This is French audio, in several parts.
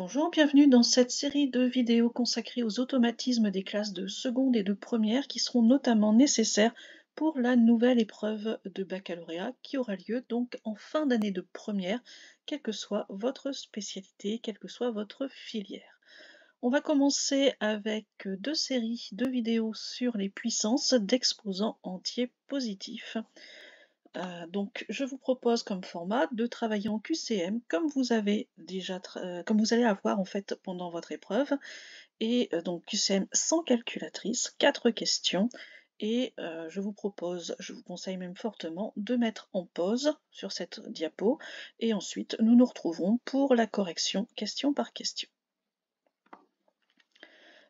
Bonjour, bienvenue dans cette série de vidéos consacrées aux automatismes des classes de seconde et de première qui seront notamment nécessaires pour la nouvelle épreuve de baccalauréat qui aura lieu donc en fin d'année de première, quelle que soit votre spécialité, quelle que soit votre filière. On va commencer avec deux séries de vidéos sur les puissances d'exposants entiers positifs. Donc je vous propose comme format de travailler en QCM comme vous avez déjà comme vous allez avoir en fait pendant votre épreuve et donc QCM sans calculatrice, 4 questions et je vous conseille même fortement de mettre en pause sur cette diapo et ensuite nous nous retrouverons pour la correction question par question.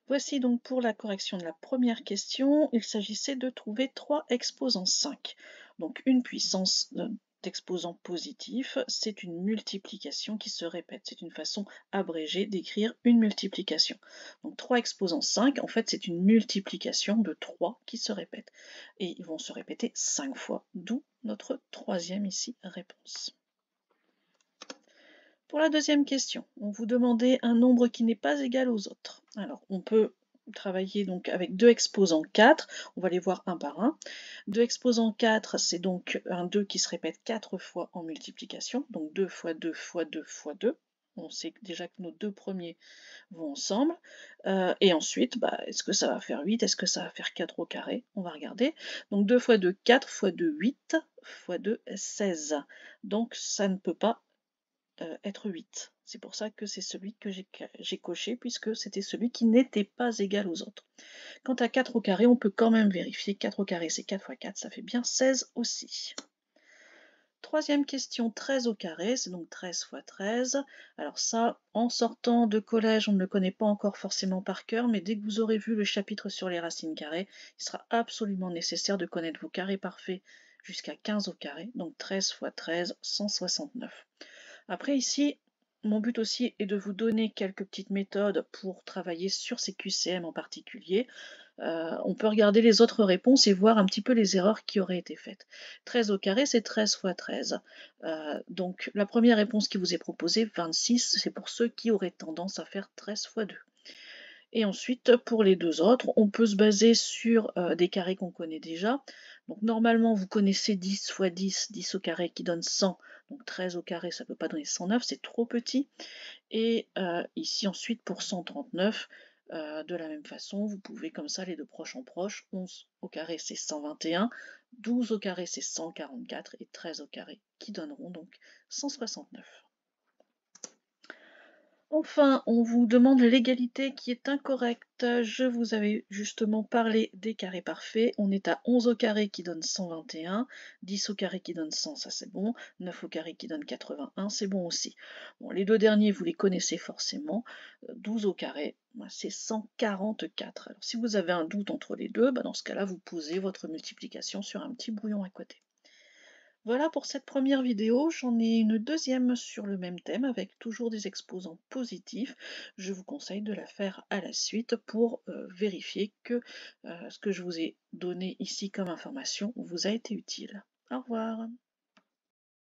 Voici donc pour la correction de la première question, il s'agissait de trouver 3 exposants 5. Donc une puissance d'exposant positif, c'est une multiplication qui se répète. C'est une façon abrégée d'écrire une multiplication. Donc 3 exposants 5, en fait c'est une multiplication de 3 qui se répètent. Et ils vont se répéter 5 fois, d'où notre troisième ici réponse. Pour la deuxième question, on vous demandait un nombre qui n'est pas égal aux autres. Alors, on peut travailler donc avec 2 exposants 4, on va les voir un par un. 2 exposants 4, c'est donc un 2 qui se répète 4 fois en multiplication, donc 2 fois 2 fois 2 fois 2. On sait déjà que nos deux premiers vont ensemble. Et ensuite, est-ce que ça va faire 8? Est-ce que ça va faire 4 au carré? On va regarder. Donc 2 fois 2, 4 fois 2, 8 fois 2, 16. Donc ça ne peut pas être 8. C'est pour ça que c'est celui que j'ai coché, puisque c'était celui qui n'était pas égal aux autres. Quant à 4 au carré, on peut quand même vérifier. 4 au carré, c'est 4 fois 4, ça fait bien 16 aussi. Troisième question, 13 au carré, c'est donc 13 fois 13. Alors ça, en sortant de collège, on ne le connaît pas encore forcément par cœur, mais dès que vous aurez vu le chapitre sur les racines carrées, il sera absolument nécessaire de connaître vos carrés parfaits jusqu'à 15 au carré, donc 13 fois 13, 169. Après ici, mon but aussi est de vous donner quelques petites méthodes pour travailler sur ces QCM en particulier. On peut regarder les autres réponses et voir un petit peu les erreurs qui auraient été faites. 13 au carré, c'est 13 fois 13. Donc la première réponse qui vous est proposée, 26, c'est pour ceux qui auraient tendance à faire 13 fois 2. Et ensuite, pour les deux autres, on peut se baser sur des carrés qu'on connaît déjà. Donc normalement, vous connaissez 10 fois 10, 10 au carré qui donne 100. Donc 13 au carré, ça ne peut pas donner 109, c'est trop petit. Et ici ensuite, pour 139, de la même façon, vous pouvez comme ça les deux proches en proche. 11 au carré, c'est 121. 12 au carré, c'est 144. Et 13 au carré, qui donneront donc 169. Enfin, on vous demande l'égalité qui est incorrecte. Je vous avais justement parlé des carrés parfaits. On est à 11 au carré qui donne 121, 10 au carré qui donne 100, ça c'est bon, 9 au carré qui donne 81, c'est bon aussi. Bon, les deux derniers, vous les connaissez forcément. 12 au carré, c'est 144. Alors si vous avez un doute entre les deux, dans ce cas-là, vous posez votre multiplication sur un petit brouillon à côté. Voilà pour cette première vidéo, j'en ai une deuxième sur le même thème avec toujours des exposants positifs. Je vous conseille de la faire à la suite pour vérifier que ce que je vous ai donné ici comme information vous a été utile. Au revoir.